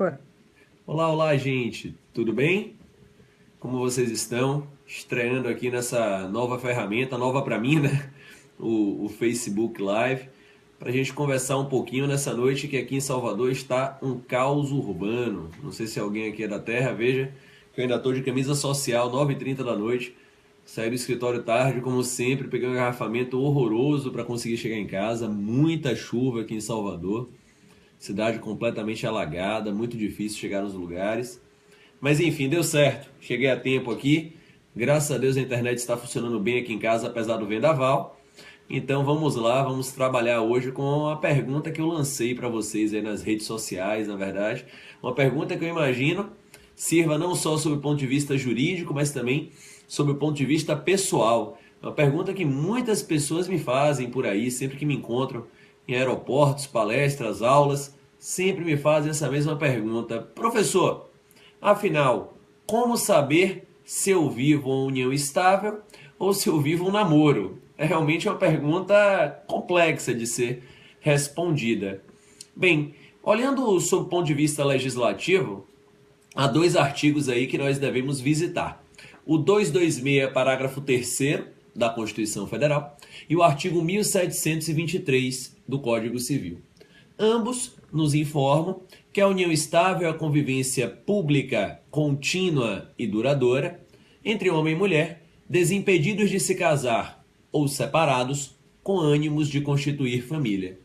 agora. Olá, olá, gente. Tudo bem? Como vocês estão? Estreando aqui nessa nova ferramenta, nova para mim, né? O Facebook Live, para a gente conversar um pouquinho nessa noite que aqui em Salvador está um caos urbano. Não sei se alguém aqui é da terra, veja que eu ainda estou de camisa social, 9h30 da noite. Saí do escritório tarde, como sempre, peguei um engarrafamento horroroso para conseguir chegar em casa. Muita chuva aqui em Salvador. Cidade completamente alagada, muito difícil chegar nos lugares. Mas enfim, deu certo. Cheguei a tempo aqui. Graças a Deus a internet está funcionando bem aqui em casa, apesar do vendaval. Então vamos lá, vamos trabalhar hoje com a pergunta que eu lancei para vocês aí nas redes sociais, na verdade. Uma pergunta que eu imagino sirva não só sob o ponto de vista jurídico, mas também sob o ponto de vista pessoal. Uma pergunta que muitas pessoas me fazem por aí, sempre que me encontram em aeroportos, palestras, aulas, sempre me fazem essa mesma pergunta. Professor, afinal, como saber se eu vivo uma união estável ou se eu vivo um namoro? É realmente uma pergunta complexa de ser respondida. Bem, olhando sob o ponto de vista legislativo, há dois artigos aí que nós devemos visitar. O 226, parágrafo 3º da Constituição Federal e o artigo 1723 do Código Civil. Ambos nos informam que a união estável é a convivência pública, contínua e duradoura entre homem e mulher, desimpedidos de se casar ou separados, com ânimos de constituir família.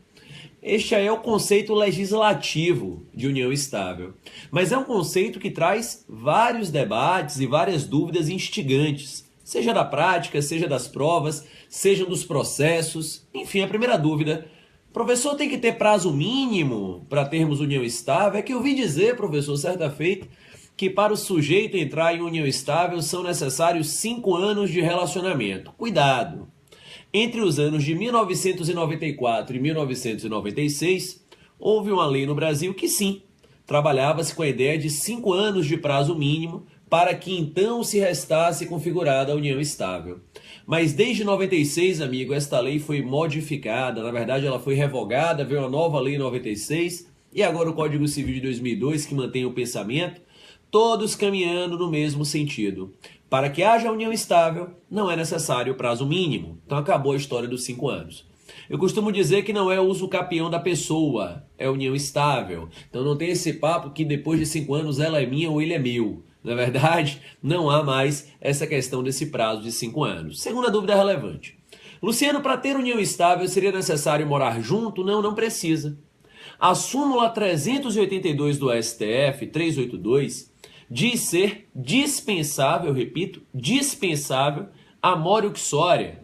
Este aí é o conceito legislativo de união estável, mas é um conceito que traz vários debates e várias dúvidas instigantes, seja da prática, seja das provas, seja dos processos. Enfim, a primeira dúvida: professor, tem que ter prazo mínimo para termos união estável? É que eu ouvi dizer, professor, certa feita, que para o sujeito entrar em união estável são necessários 5 anos de relacionamento. Cuidado! Entre os anos de 1994 e 1996, houve uma lei no Brasil que sim, trabalhava-se com a ideia de 5 anos de prazo mínimo para que então se restasse configurada a união estável. Mas desde 96, amigo, esta lei foi modificada, na verdade ela foi revogada, veio uma nova lei em 96 e agora o Código Civil de 2002 que mantém o pensamento, todos caminhando no mesmo sentido. Para que haja união estável, não é necessário o prazo mínimo. Então acabou a história dos 5 anos. Eu costumo dizer que não é o uso capião da pessoa, é união estável. Então não tem esse papo que depois de 5 anos ela é minha ou ele é meu. Na verdade, não há mais essa questão desse prazo de 5 anos. Segunda dúvida relevante. Luciano, para ter união estável seria necessário morar junto? Não, não precisa. A súmula 382 do STF, 382, diz ser dispensável, repito, dispensável a mora uxória,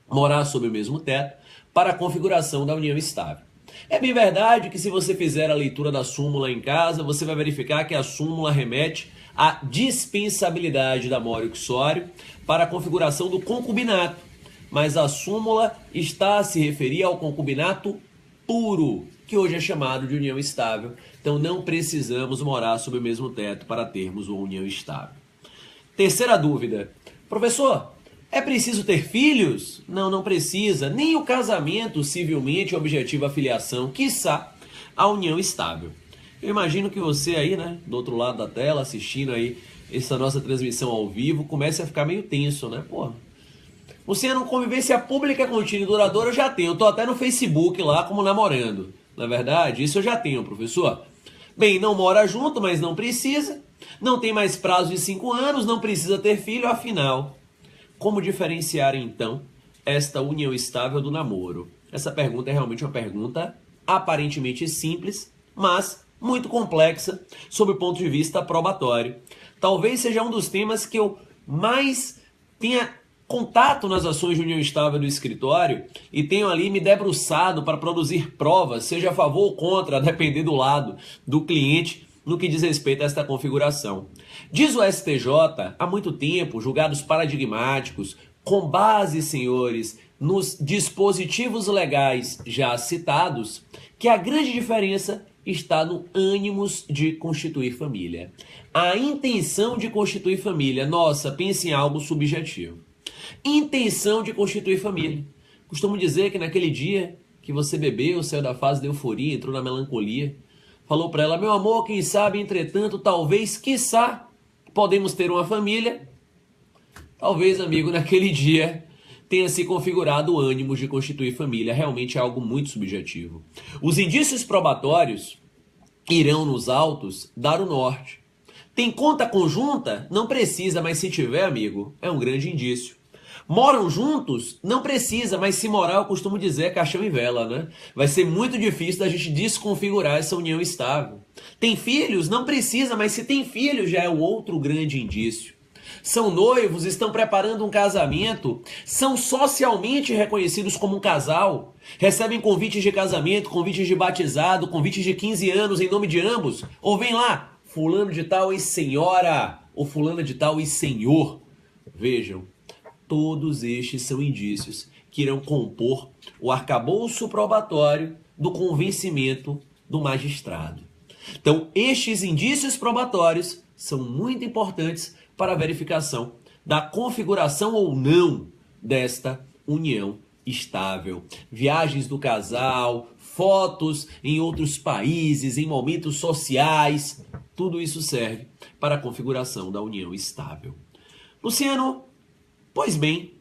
morar sob o mesmo teto, para a configuração da união estável. É bem verdade que se você fizer a leitura da súmula em casa, você vai verificar que a súmula remete à dispensabilidade da mora uxória para a configuração do concubinato, mas a súmula está a se referir ao concubinato puro, que hoje é chamado de união estável. Então não precisamos morar sob o mesmo teto para termos uma união estável. Terceira dúvida. Professor, é preciso ter filhos? Não, não precisa. Nem o casamento civilmente objetiva a filiação, quiçá a união estável. Eu imagino que você aí, né, do outro lado da tela, assistindo aí essa nossa transmissão ao vivo, comece a ficar meio tenso, né? Porra. Luciano, convivência pública contínua e duradoura eu já tenho. Eu tô até no Facebook lá como namorando. Na verdade, isso eu já tenho, professor. Bem, não mora junto, mas não precisa. Não tem mais prazo de 5 anos, não precisa ter filho, afinal. Como diferenciar, então, esta união estável do namoro? Essa pergunta é realmente uma pergunta aparentemente simples, mas muito complexa sob o ponto de vista probatório. Talvez seja um dos temas que eu mais tenha contato nas ações de união estável do escritório e tenho ali me debruçado para produzir provas, seja a favor ou contra, a depender do lado do cliente, no que diz respeito a esta configuração. Diz o STJ, há muito tempo, julgados paradigmáticos, com base, senhores, nos dispositivos legais já citados, que a grande diferença está no ânimos de constituir família. A intenção de constituir família, nossa, pense em algo subjetivo. Intenção de constituir família. Costumo dizer que naquele dia que você bebeu, saiu da fase da euforia, entrou na melancolia, falou para ela: meu amor, quem sabe, entretanto, talvez, quiçá, podemos ter uma família. Talvez, amigo, naquele dia tenha se configurado o ânimo de constituir família. Realmente é algo muito subjetivo. Os indícios probatórios irão nos autos dar o norte. Tem conta conjunta? Não precisa, mas se tiver, amigo, é um grande indício. Moram juntos? Não precisa, mas se morar, eu costumo dizer, é caixão e vela, né? Vai ser muito difícil da gente desconfigurar essa união estável. Tem filhos? Não precisa, mas se tem filhos, já é o outro grande indício. São noivos, estão preparando um casamento, são socialmente reconhecidos como um casal, recebem convites de casamento, convites de batizado, convites de 15 anos em nome de ambos, ou vem lá, fulano de tal e senhora, ou fulana de tal e senhor. Vejam, todos estes são indícios que irão compor o arcabouço probatório do convencimento do magistrado. Então, estes indícios probatórios são muito importantes para a verificação da configuração ou não desta união estável. Viagens do casal, fotos em outros países, em momentos sociais, tudo isso serve para a configuração da união estável. Luciano, pois bem,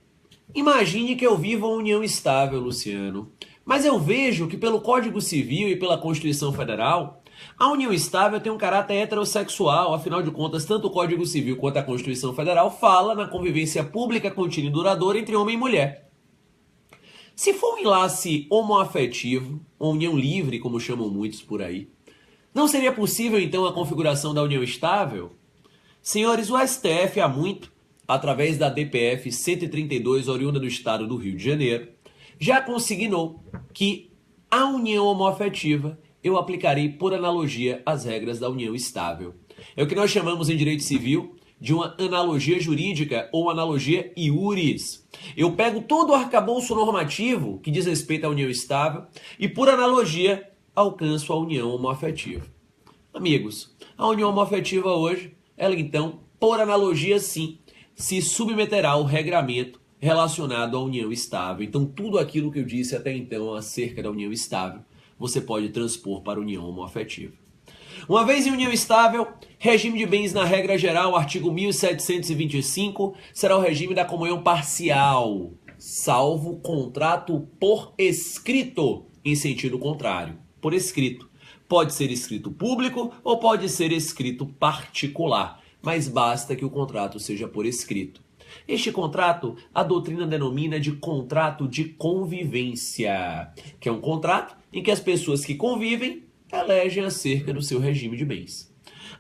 imagine que eu vivo uma união estável, Luciano, mas eu vejo que pelo Código Civil e pela Constituição Federal, a união estável tem um caráter heterossexual, afinal de contas, tanto o Código Civil quanto a Constituição Federal fala na convivência pública contínua e duradoura entre homem e mulher. Se for um enlace homoafetivo, ou união livre, como chamam muitos por aí, não seria possível então a configuração da união estável? Senhores, o STF há muito, através da DPF 132, oriunda do Estado do Rio de Janeiro, já consignou que a união homoafetiva eu aplicarei por analogia as regras da união estável. É o que nós chamamos em direito civil de uma analogia jurídica ou analogia iuris. Eu pego todo o arcabouço normativo que diz respeito à união estável e por analogia alcanço a união homoafetiva. Amigos, a união homoafetiva hoje, ela então, por analogia sim, se submeterá ao regramento relacionado à união estável. Então tudo aquilo que eu disse até então acerca da união estável, você pode transpor para a união homoafetiva. Uma vez em união estável, regime de bens na regra geral, artigo 1725, será o regime da comunhão parcial, salvo contrato por escrito, em sentido contrário. Por escrito. Pode ser escrito público ou pode ser escrito particular, mas basta que o contrato seja por escrito. Este contrato, a doutrina denomina de contrato de convivência, que é um contrato em que as pessoas que convivem elegem acerca do seu regime de bens.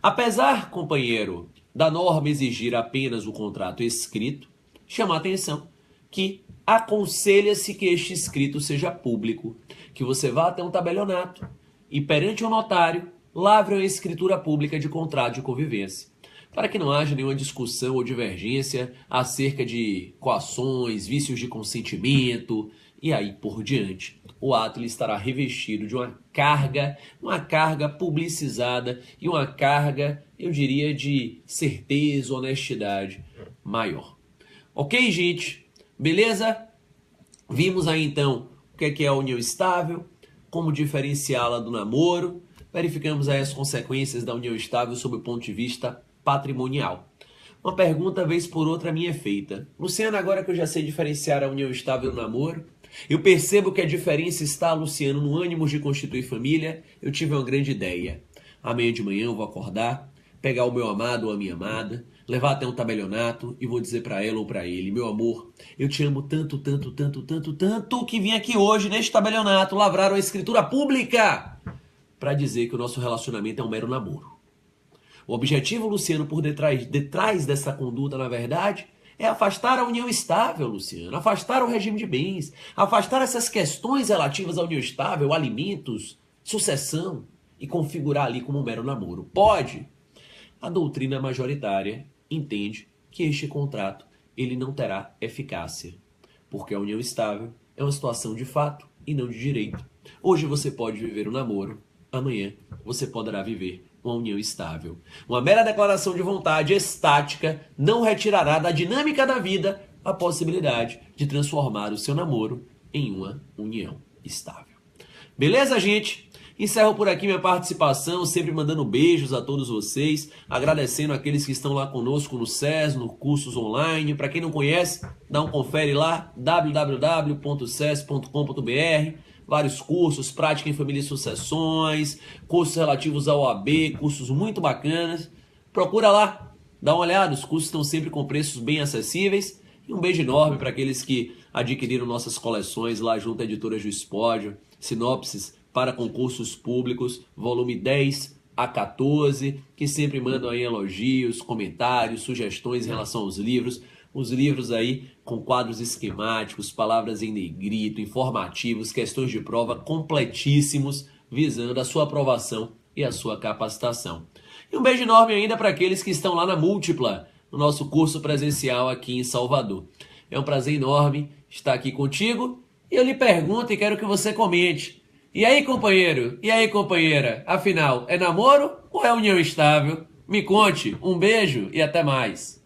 Apesar, companheiro, da norma exigir apenas o contrato escrito, chama a atenção que aconselha-se que este escrito seja público, que você vá até um tabelionato e perante um notário lavre uma escritura pública de contrato de convivência, para que não haja nenhuma discussão ou divergência acerca de coações, vícios de consentimento e aí por diante. O ato ele estará revestido de uma carga publicizada e uma carga, eu diria, de certeza, honestidade maior. Ok, gente? Beleza? Vimos aí então o que é a união estável, como diferenciá-la do namoro, verificamos aí as consequências da união estável sob o ponto de vista patrimonial. Uma pergunta vez por outra minha é feita. Luciano, agora que eu já sei diferenciar a união estável do namoro, eu percebo que a diferença está, Luciano, no ânimo de constituir família, eu tive uma grande ideia. Amanhã de manhã eu vou acordar, pegar o meu amado ou a minha amada, levar até um tabelionato e vou dizer para ela ou para ele: meu amor, eu te amo tanto, tanto, tanto, tanto, tanto, que vim aqui hoje neste tabelionato lavrar uma escritura pública para dizer que o nosso relacionamento é um mero namoro. O objetivo, Luciano, por detrás dessa conduta, na verdade, é afastar a união estável, Luciano, afastar o regime de bens, afastar essas questões relativas à união estável, alimentos, sucessão, e configurar ali como um mero namoro. Pode? A doutrina majoritária entende que este contrato ele não terá eficácia, porque a união estável é uma situação de fato e não de direito. Hoje você pode viver um namoro, amanhã você poderá viver uma união estável. Uma mera declaração de vontade estática não retirará da dinâmica da vida a possibilidade de transformar o seu namoro em uma união estável. Beleza, gente? Encerro por aqui minha participação, sempre mandando beijos a todos vocês, agradecendo aqueles que estão lá conosco no SES, no Cursos Online. Para quem não conhece, dá um confere lá, www.ses.com.br. Vários cursos, prática em família e sucessões, cursos relativos ao OAB, cursos muito bacanas. Procura lá, dá uma olhada, os cursos estão sempre com preços bem acessíveis. E um beijo enorme para aqueles que adquiriram nossas coleções lá junto à editora Juspódio, sinopses para concursos públicos, volume 10 a 14, que sempre mandam aí elogios, comentários, sugestões em relação aos livros. Os livros aí com quadros esquemáticos, palavras em negrito, informativos, questões de prova completíssimos, visando a sua aprovação e a sua capacitação. E um beijo enorme ainda para aqueles que estão lá na Múltipla, no nosso curso presencial aqui em Salvador. É um prazer enorme estar aqui contigo e eu lhe pergunto e quero que você comente. E aí, companheiro? E aí, companheira? Afinal, é namoro ou é união estável? Me conte. Um beijo e até mais.